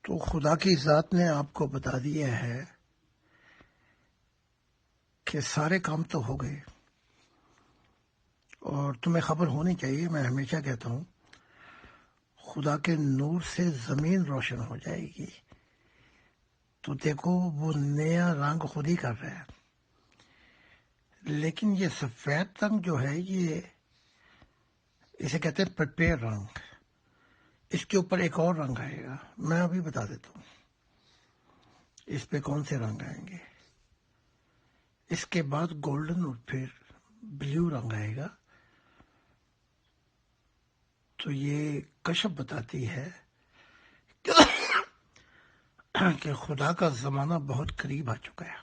تو خدا کی ذات نے آپ کو بتا دیا ہے کہ سارے کام تو ہو گئے، اور تمہیں خبر ہونی چاہیے. میں ہمیشہ کہتا ہوں خدا کے نور سے زمین روشن ہو جائے گی. تو دیکھو وہ نیا رنگ خود ہی کر رہا ہے، لیکن یہ سفید رنگ جو ہے یہ اسے کہتے ہیں پریپیئر رنگ. اس کے اوپر ایک اور رنگ آئے گا، میں ابھی بتا دیتا ہوں اس پہ کون سے رنگ آئیں گے. اس کے بعد گولڈن اور پھر بلیو رنگ آئے گا. تو یہ کشف بتاتی ہے کہ خدا کا زمانہ بہت قریب آ چکا ہے.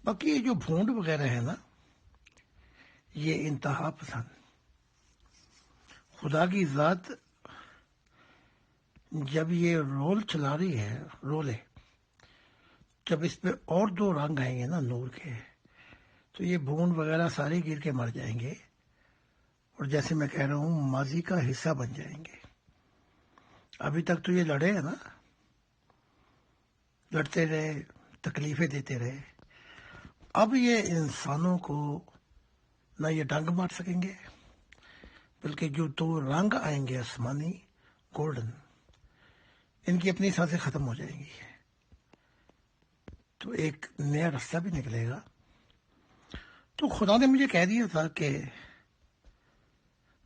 باقی یہ جو بھونڈ وغیرہ ہے نا، یہ انتہا پسند. خدا کی ذات جب یہ رول چلا رہی ہے، رولے جب اس پہ اور دو رنگ آئیں گے نا نور کے، تو یہ بھونڈ وغیرہ سارے گر کے مر جائیں گے، اور جیسے میں کہہ رہا ہوں ماضی کا حصہ بن جائیں گے. ابھی تک تو یہ لڑے ہیں نا، لڑتے رہے، تکلیفیں دیتے رہے. اب یہ انسانوں کو نہ یہ ڈنگ مار سکیں گے، بلکہ جو دو رنگ آئیں گے آسمانی گولڈن، ان کی اپنی سانسیں ختم ہو جائیں گی. تو ایک نیا راستہ بھی نکلے گا. تو خدا نے مجھے کہہ دیا تھا کہ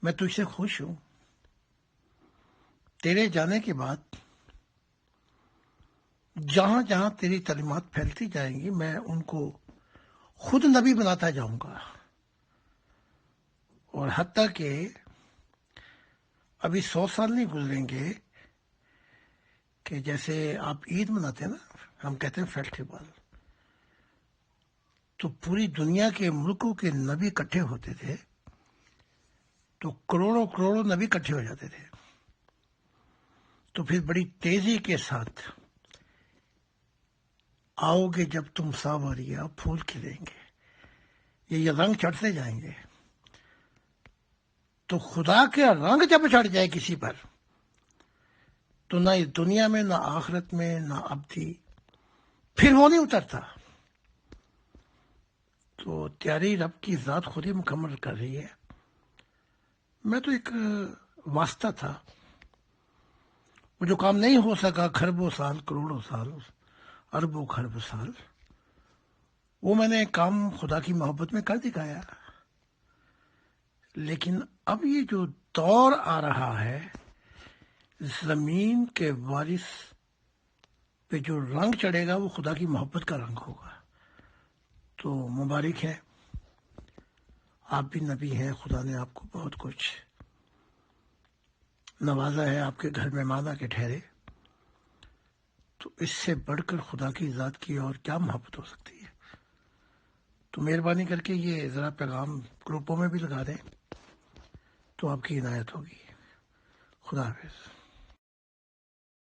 میں تجھ سے خوش ہوں. تیرے جانے کے بعد جہاں جہاں تیری تعلیمات پھیلتی جائیں گی میں ان کو خود نبی بناتا جاؤں گا. اور حتیٰ کہ ابھی 100 سال نہیں گزریں گے کہ جیسے آپ عید مناتے ہیں نا، ہم کہتے ہیں فیسٹیول، تو پوری دنیا کے ملکوں کے نبی اکٹھے ہوتے تھے، تو کروڑوں کروڑوں نبی اکٹھے ہو جاتے تھے. تو پھر بڑی تیزی کے ساتھ آؤ گے جب تم ساوریا پھول کھلیں گے، یہ رنگ چڑھتے جائیں گے. تو خدا کے رنگ جب چڑھ جائے کسی پر، تو نہ اس دنیا میں نہ آخرت میں نہ ابدی پھر وہ نہیں اترتا. تو تیاری رب کی ذات خود ہی مکمل کر رہی ہے. میں تو ایک واسطہ تھا. وہ جو کام نہیں ہو سکا کھربوں سال، کروڑوں سال، اربوں خرب سال، وہ میں نے کام خدا کی محبت میں کر دکھایا. لیکن اب یہ جو دور آ رہا ہے، زمین کے وارث پہ جو رنگ چڑھے گا وہ خدا کی محبت کا رنگ ہوگا. تو مبارک ہے، آپ بھی نبی ہیں. خدا نے آپ کو بہت کچھ نوازا ہے، آپ کے گھر مہمان آ کے ٹھہرے. تو اس سے بڑھ کر خدا کی ذات کی اور کیا محبت ہو سکتی ہے. تو مہربانی کر کے یہ ذرا پیغام گروپوں میں بھی لگا دیں تو آپ کی عنایت ہوگی. خدا حافظ.